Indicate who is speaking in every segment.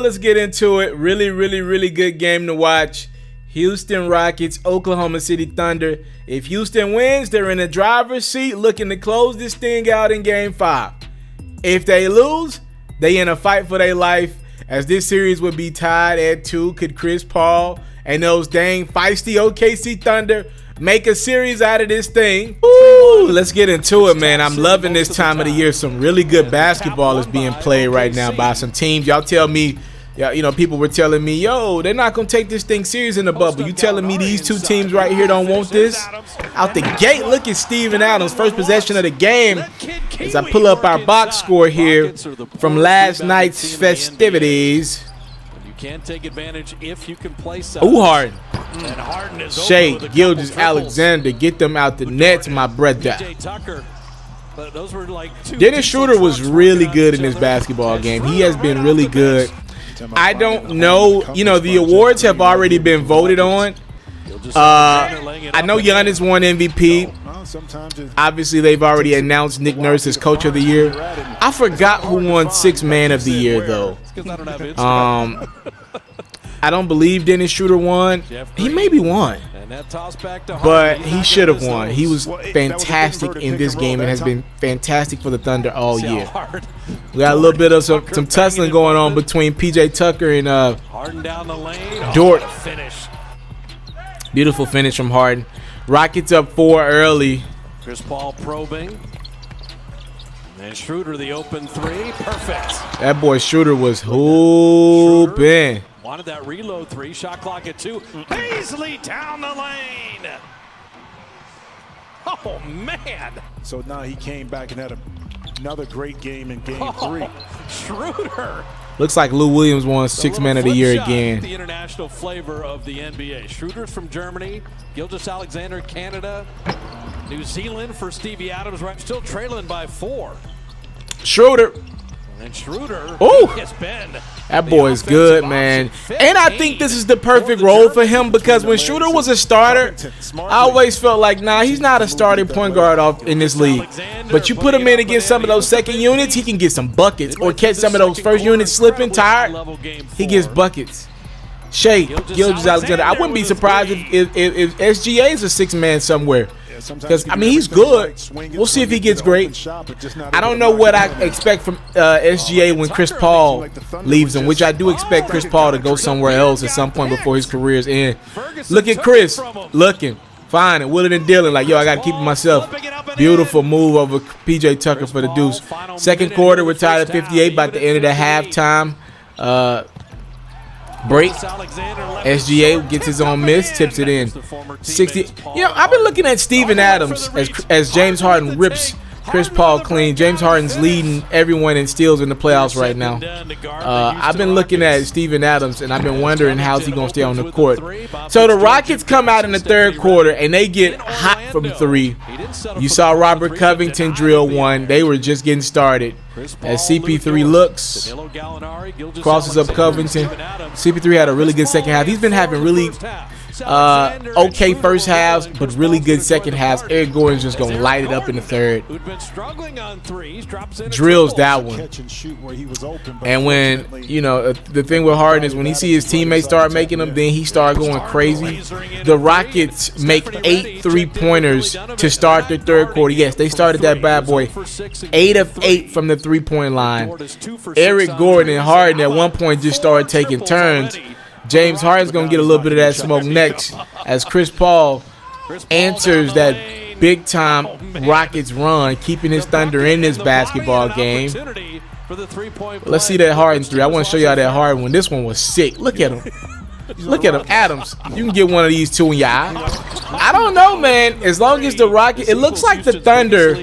Speaker 1: Let's get into it. Really good game to watch. Houston Rockets, Oklahoma City Thunder. If Houston wins, they're in the driver's seat looking to close this thing out in Game 5. If they lose, they in a fight for their life, as this series would be tied at 2. Could Chris Paul and those dang feisty OKC Thunder make a series out of this thing? Ooh, let's get into it, man. I'm loving this time of the year. Some really good basketball is being played right now by some teams. Y'all tell me, you know, people were telling me, yo, they're not going to take this thing serious in the bubble. You telling me these two teams right here don't want this? Out the gate, look at Steven Adams, first possession of the game. As I pull up our box score here from last night's festivities.
Speaker 2: Can't take advantage if you can play.
Speaker 1: Ooh, Harden. Shea Gilgeous-Alexander, get them out the nets, my brother. Dennis Schroeder was really good in this basketball game. He has been really good. I don't know. You know, the awards have already been voted on. I know Giannis won MVP. Obviously, they've already announced Nick Nurse as Coach of the Year. I forgot who won Sixth Man of the Year, though. I don't believe Dennis Schroeder won. He maybe won, but he should have won. He was fantastic in this game and has been fantastic for the Thunder all year. We got a little bit of some tussling going on between PJ Tucker and Dort. Beautiful finish from Harden. Rockets up 4 early.
Speaker 2: Chris Paul probing. And Schroeder, the open three. Perfect.
Speaker 1: That boy Schroeder was hooping.
Speaker 2: Wanted that reload three. Shot clock at 2. Paisley down the lane. Oh, man.
Speaker 3: So now he came back and had another great game in Game 3.
Speaker 2: Schroeder.
Speaker 1: Looks like Lou Williams won Sixth Man of the Year again.
Speaker 2: The international flavor of the NBA. Schroeder's from Germany. Gilgeous-Alexander, Canada. New Zealand for Stevie Adams. Right, still trailing by 4.
Speaker 1: Schroeder.
Speaker 2: And Schroeder.
Speaker 1: Oh,
Speaker 2: been
Speaker 1: that boy is good, man. And I think this is the perfect role for him, because when Schroeder was a starter, I always felt like, nah, he's not a starting point guard off in this league. But you put him in against some of those second units, he can get some buckets, or catch some of those first units slipping, tired. He gets buckets. Shea Gilgeous-Alexander. I wouldn't be surprised if SGA is a 6-man somewhere. Because, I mean, he's good. We'll see if he gets great. I don't know what I expect from SGA when Chris Paul leaves him, which I do expect Chris Paul to go somewhere else at some point before his career's end. Look at Chris looking fine and willing and dealing like, yo, I got to keep it myself. Beautiful move over PJ Tucker for the deuce. Second quarter, we're tied at 58 by the end of the halftime break. SGA gets his own miss, tips it in. 60. You know, I've been looking at Steven Adams as James Harden rips Chris Paul clean. James Harden's leading everyone in steals in the playoffs right now. I've been looking at Steven Adams, and I've been wondering how's he going to stay on the court. So the Rockets come out in the third quarter, and they get hot from 3. You saw Robert Covington drill one. They were just getting started. As CP3 looks, crosses up Covington. CP3 had a really good second half. He's been having really okay first halves, but really good second halves. Eric Gordon's just going to light it up in the third. Drills that one. And when, you know, the thing with Harden is when he sees his teammates start making them, then he started going crazy. The Rockets make 8 3-pointers to start the third quarter. Yes, they started that bad boy 8 of 8 from the 3-point line. Eric Gordon and Harden at one point just started taking turns. James Harden's going to get a little bit of that smoke next as Chris Paul answers that big-time Rockets run, keeping his Thunder in this basketball game. Let's see that Harden 3. I want to show y'all that Harden one. This one was sick. Look at him. Look at him. Adams, you can get one of these 2 in your eye. I don't know, man. As long as the Rockets, it looks like the Thunder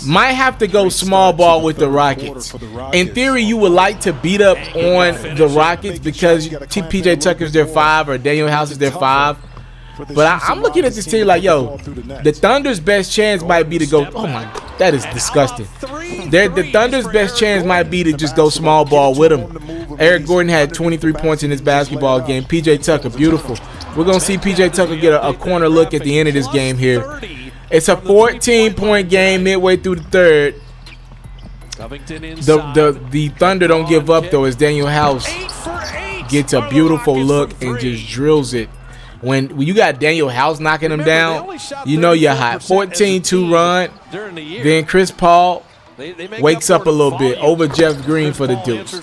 Speaker 1: might have to go small ball with the Rockets. In theory, you would like to beat up on the Rockets because PJ Tucker's their 5 or Daniel House is their 5. But I'm looking at this team like, yo, the Thunder's best chance might be to go. Oh my, that is disgusting. The Thunder's best chance might be to just go small ball with them. Eric Gordon had 23 points in this basketball game. PJ Tucker, beautiful. We're gonna see PJ Tucker get a corner look at the end of this game here. It's a 14-point game midway through the third. The Thunder don't give up though, as Daniel House gets a beautiful look and just drills it. When you got Daniel House knocking him down, you know you're hot. 14-2 run. Then Chris Paul wakes up a little bit over Jeff Green for the deuce.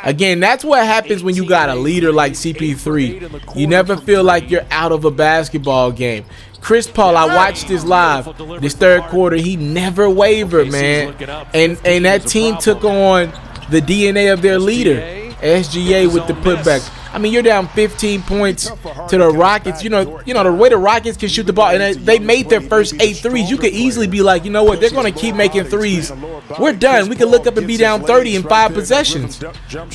Speaker 1: Again, that's what happens when you got a leader like CP3. You never feel like you're out of a basketball game. Chris Paul, I watched this live this third quarter. He never wavered, man. And that team took on the DNA of their leader, SGA, with the putback. I mean, you're down 15 points to the Rockets. You know the way the Rockets can shoot the ball, and they made their first 8 threes. You could easily be like, you know what, they're going to keep making threes. We're done. We could look up and be down 30 in 5 possessions.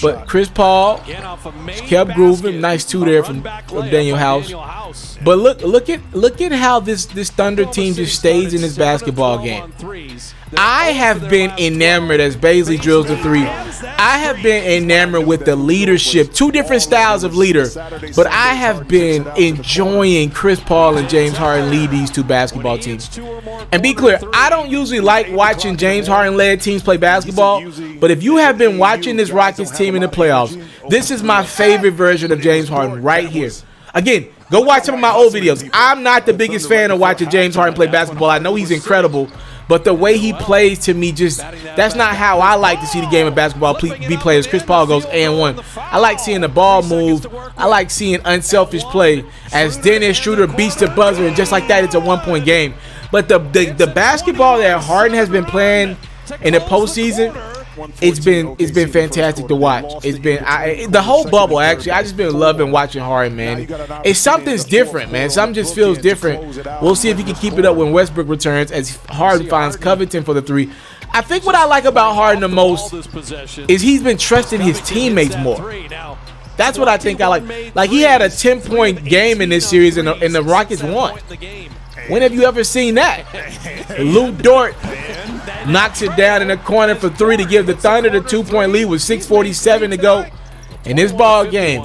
Speaker 1: But Chris Paul kept grooving. Nice 2 there from Daniel House. But look at how this Thunder team just stays in this basketball game. I have been enamored as Baisley drills the 3. I have been enamored with the leadership. 2 different styles of leader, but I have been enjoying Chris Paul and James Harden lead these 2 basketball teams. And be clear, I don't usually like watching James Harden-led teams play basketball, but if you have been watching this Rockets team in the playoffs, this is my favorite version of James Harden right here. Again, go watch some of my old videos. I'm not the biggest fan of watching James Harden play basketball. I know he's incredible, but the way he plays, to me, that's not how I like to see the game of basketball be played. As Chris Paul goes and 1. I like seeing the ball move. I like seeing unselfish play as Dennis Schroeder beats the buzzer, and just like that, it's a 1-point game. But the basketball that Harden has been playing in the postseason, it's been fantastic to watch. It's been the whole bubble, actually. I just been loving watching Harden, man. Something's different, man. Something just feels different. We'll see if he can keep it up when Westbrook returns, as Harden finds Covington for the 3. I think what I like about Harden the most is he's been trusting his teammates more. That's what I think I like. Like, he had a 10-point game in this series, and the Rockets won. When have you ever seen that? Lou Dort knocks it down in the corner for 3 to give the Thunder the 2-point lead with 6:47 to go in this ball game.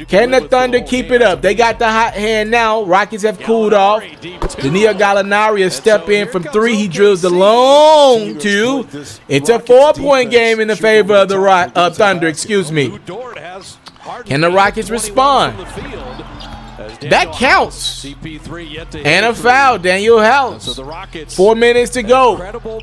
Speaker 1: Can the Thunder keep it up? They got the hot hand now. Rockets have cooled off. Danilo Gallinari step in from 3. He drills the long 2. It's a 4-point game in the favor of the Thunder. Excuse me. Can the Rockets respond? That counts. And a foul, Daniel House. 4 minutes to go.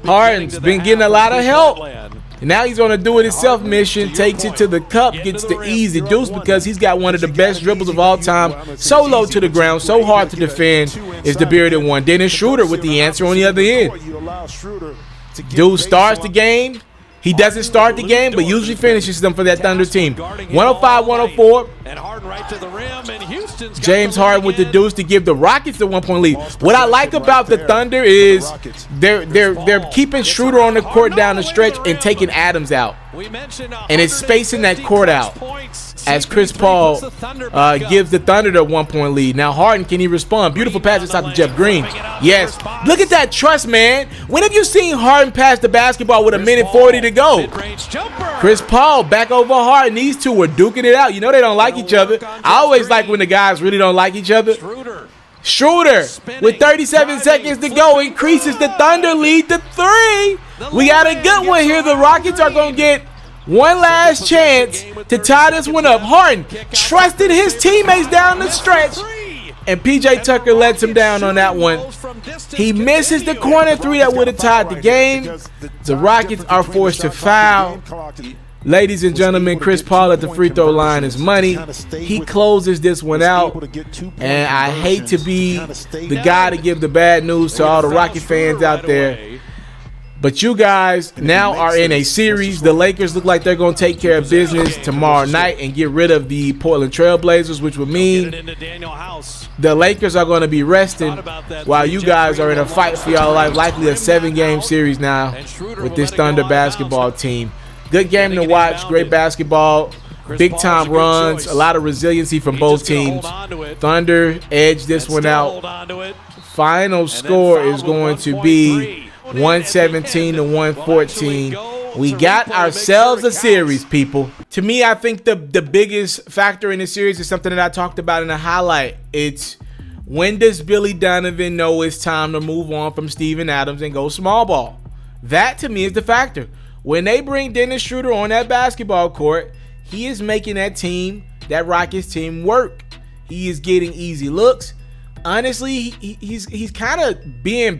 Speaker 1: Harden's been getting a lot of help. And now he's on a do-it-himself mission, takes it to the cup, gets the easy deuce because he's got one of the best dribbles of all time. So low to the ground, so hard to defend is the bearded one. Dennis Schroeder with the answer on the other end. Dude starts the game. He doesn't start the game, but usually finishes them for that Thunder team. 105-104. James Harden with the deuce to give the Rockets the 1-point lead. What I like about the Thunder is they're keeping Schroeder on the court down the stretch and taking Adams out. And it's spacing that court out as Chris Paul gives the Thunder the 1-point lead. Now Harden, can he respond? Beautiful pass inside to Jeff Green. Yes. Look at that trust, man. When have you seen Harden pass the basketball with 1:40 to go? Chris Paul back over Harden. These two were duking it out. You know they don't like each other. I always like when the guys really don't like each other. Schroeder with 37 seconds to go increases the Thunder lead to 3. We got a good one here. The Rockets are going to get one last chance to tie this one up. Harden trusted his teammates down the stretch, and PJ Tucker lets him down on that one. He misses the corner 3 that would have tied the game. The Rockets are forced to foul. Ladies and gentlemen, Chris Paul at the free throw line is money. He closes this one out, and I hate to be the guy to give the bad news to all the Rocket fans out there, but you guys now are in a series. The Lakers look like they're going to take care of business tomorrow night and get rid of the Portland Trail Blazers, which would mean the Lakers are going to be resting while you guys are in a fight for your life, likely a 7-game series now with this Thunder basketball team. Good game to watch, great basketball, big-time runs, a lot of resiliency from both teams. Thunder edged this one out. Final score is going to be 117-114. We got ourselves a series, people. To me, I think the biggest factor in the series is something that I talked about in the highlight. It's when does Billy Donovan know it's time to move on from Steven Adams and go small ball? That, to me, is the factor. When they bring Dennis Schroeder on that basketball court, he is making that Rockets team work. He is getting easy looks. Honestly, he's kind of being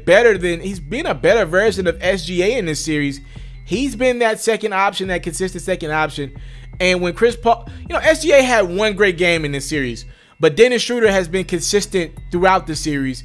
Speaker 1: he's been a better version of SGA in this series. He's been that second option, that consistent second option. And when Chris Paul, SGA had one great game in this series, but Dennis Schroeder has been consistent throughout the series.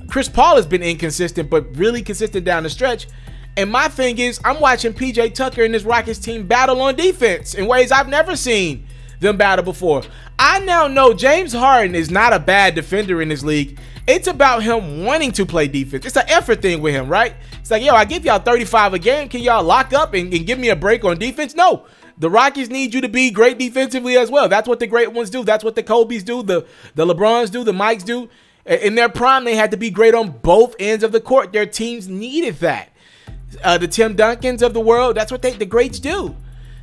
Speaker 1: Chris Paul has been inconsistent, but really consistent down the stretch. And my thing is, I'm watching PJ Tucker and this Rockets team battle on defense in ways I've never seen them battle before. I now know James Harden is not a bad defender in this league. It's about him wanting to play defense. It's an effort thing with him, right? It's like, I give y'all 35 a game. Can y'all lock up and give me a break on defense? No. The Rockets need you to be great defensively as well. That's what the great ones do. That's what the Kobe's do, the LeBrons do, the Mikes do. In their prime, they had to be great on both ends of the court. Their teams needed that. The Tim Duncans of the world, that's what the greats do.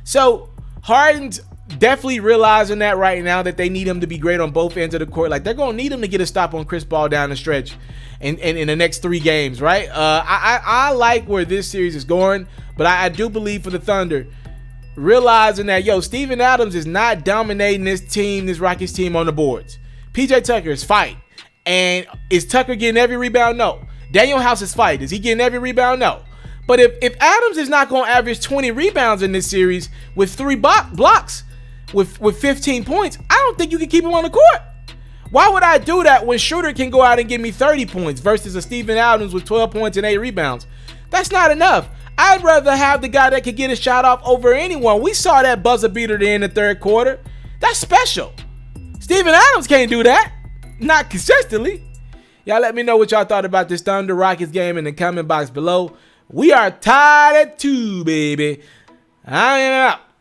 Speaker 1: So Harden's definitely realizing that right now, that they need him to be great on both ends of the court. Like, they're going to need him to get a stop on Chris Paul down the stretch and in the next 3 games, right? I like where this series is going, but I do believe for the Thunder, realizing that, Steven Adams is not dominating this Rockets team on the boards. PJ Tucker is fighting. And is Tucker getting every rebound? No. Daniel House is fighting. Is he getting every rebound? No. But if Adams is not going to average 20 rebounds in this series with 3 blocks with 15 points, I don't think you can keep him on the court. Why would I do that when Schroeder can go out and give me 30 points versus a Steven Adams with 12 points and 8 rebounds? That's not enough. I'd rather have the guy that could get a shot off over anyone. We saw that buzzer beater there in the third quarter. That's special. Steven Adams can't do that. Not consistently. Y'all let me know what y'all thought about this Thunder Rockets game in the comment box below. We are tied at 2, baby. I am out.